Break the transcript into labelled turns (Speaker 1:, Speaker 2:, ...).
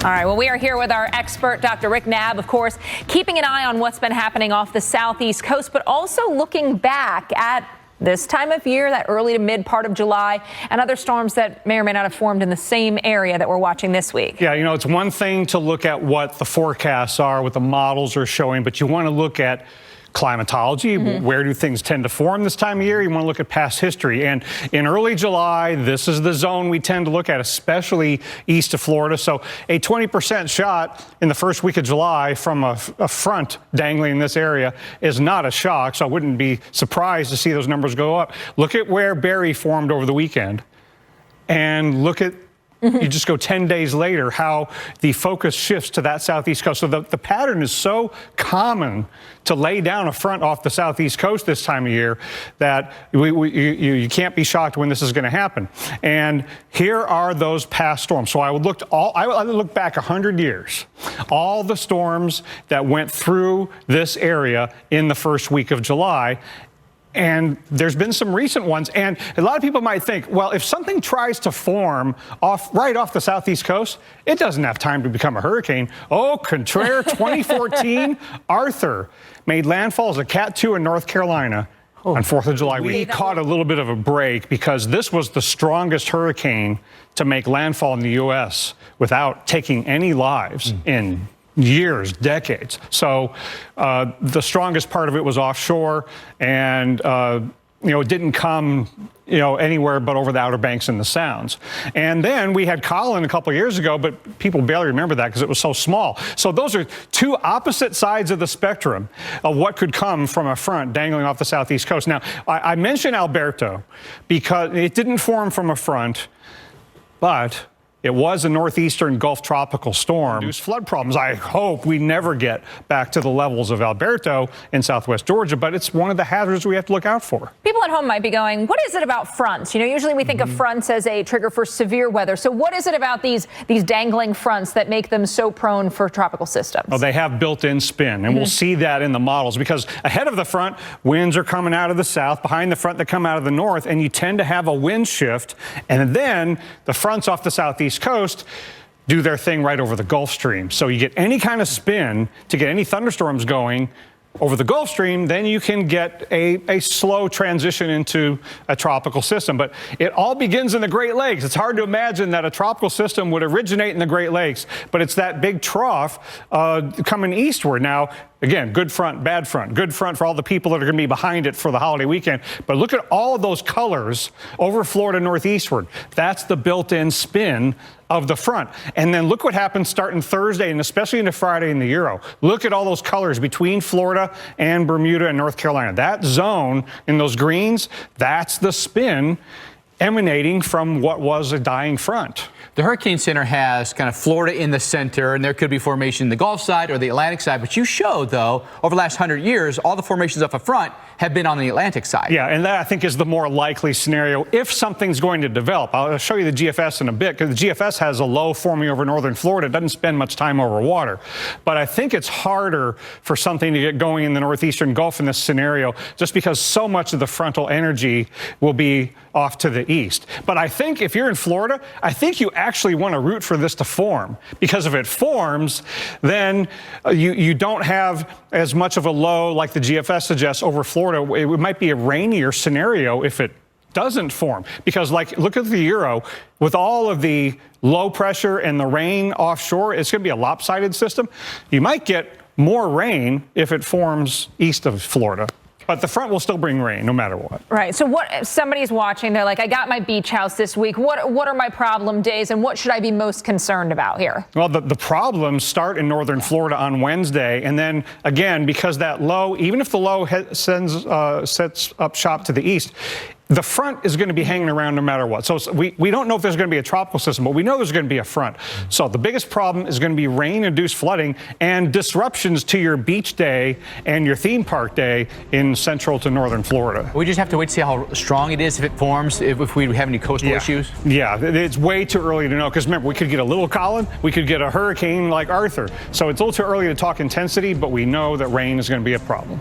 Speaker 1: All right, well, we are here with our expert, Dr. Rick Knabb, of course, keeping an eye on what's been happening off the southeast coast, but also looking back at this time of year, that early to mid part of July, and other storms that may or may not have formed in the same area that we're watching this week.
Speaker 2: Yeah, you know, it's one thing to look at what the forecasts are, what the models are showing, but you want to look at climatology. Where do things tend to form this time of year? You want to look at past history. And in early July, this is the zone we tend to look at, especially east of Florida. So a 20% shot in the first week of July from a front dangling in this area is not a shock. So I wouldn't be surprised to see those numbers go up. Look at where Barry formed over the weekend and look at you just go 10 days later, how the focus shifts to that southeast coast. So the pattern is so common to lay down a front off the southeast coast this time of year that you can't be shocked when this is going to happen. And here are those past storms. So I would look back 100 years, all the storms that went through this area in the first week of July. And there's been some recent ones. And a lot of people might think, well, if something tries to form right off the southeast coast, it doesn't have time to become a hurricane. Au contraire, 2014, Arthur made landfall as a Cat 2 in North Carolina on 4th of July. We caught a little bit of a break because this was the strongest hurricane to make landfall in the U.S. without taking any lives in years, decades. So the strongest part of it was offshore, and it didn't come anywhere but over the Outer Banks and the Sounds. And then we had Colin a couple of years ago, but people barely remember that because it was so small. So those are two opposite sides of the spectrum of what could come from a front dangling off the southeast coast. Now, I mentioned Alberto because it didn't form from a front, but it was a northeastern Gulf tropical storm. Induced flood problems. I hope we never get back to the levels of Alberto in southwest Georgia, but it's one of the hazards we have to look out for.
Speaker 1: People at home might be going, what is it about fronts? Usually we think of fronts as a trigger for severe weather. So what is it about these dangling fronts that make them so prone for tropical systems?
Speaker 2: Well, they have built-in spin, and we'll see that in the models because ahead of the front, winds are coming out of the south, behind the front, they come out of the north, and you tend to have a wind shift, and then the fronts off the southeast coast do their thing right over the Gulf Stream. So you get any kind of spin to get any thunderstorms going over the Gulf Stream, then you can get a slow transition into a tropical system. But it all begins in the Great Lakes. It's hard to imagine that a tropical system would originate in the Great Lakes, but it's that big trough coming eastward. Now, again, good front, bad front. Good front for all the people that are going to be behind it for the holiday weekend. But look at all of those colors over Florida northeastward. That's the built-in spin of the front. And then look what happens starting Thursday and especially into Friday in the Euro. Look at all those colors between Florida and Bermuda and North Carolina. That zone in those greens, that's the spin emanating from what was a dying front.
Speaker 3: The Hurricane Center has kind of Florida in the center, and there could be formation in the Gulf side or the Atlantic side. But you showed, though, over the last 100 years, all the formations up front have been on the Atlantic side.
Speaker 2: Yeah, and that, I think, is the more likely scenario if something's going to develop. I'll show you the GFS in a bit, because the GFS has a low forming over northern Florida. It doesn't spend much time over water. But I think it's harder for something to get going in the northeastern Gulf in this scenario, just because so much of the frontal energy will be off to the east. But I think if you're in Florida, I think you actually want to root for this to form, because if it forms, then you don't have as much of a low like the GFS suggests over Florida. It might be a rainier scenario if it doesn't form, because look at the Euro with all of the low pressure and the rain offshore. It's going to be a lopsided system. You might get more rain if it forms east of Florida. But the front will still bring rain no matter what.
Speaker 1: Right. So what if somebody's watching, they're like, I got my beach house this week. What are my problem days, and what should I be most concerned about here? Well,
Speaker 2: the problems start in northern Florida on Wednesday. And then, again, because that low, even if the low sets up shop to the east, the front is going to be hanging around no matter what. So we don't know if there's going to be a tropical system, but we know there's going to be a front. So the biggest problem is going to be rain-induced flooding and disruptions to your beach day and your theme park day in central to northern Florida.
Speaker 3: We just have to wait to see how strong it is if it forms, if we have any coastal issues?
Speaker 2: Yeah, it's way too early to know, because remember, we could get a little Colin, we could get a hurricane like Arthur. So it's a little too early to talk intensity, but we know that rain is going to be a problem.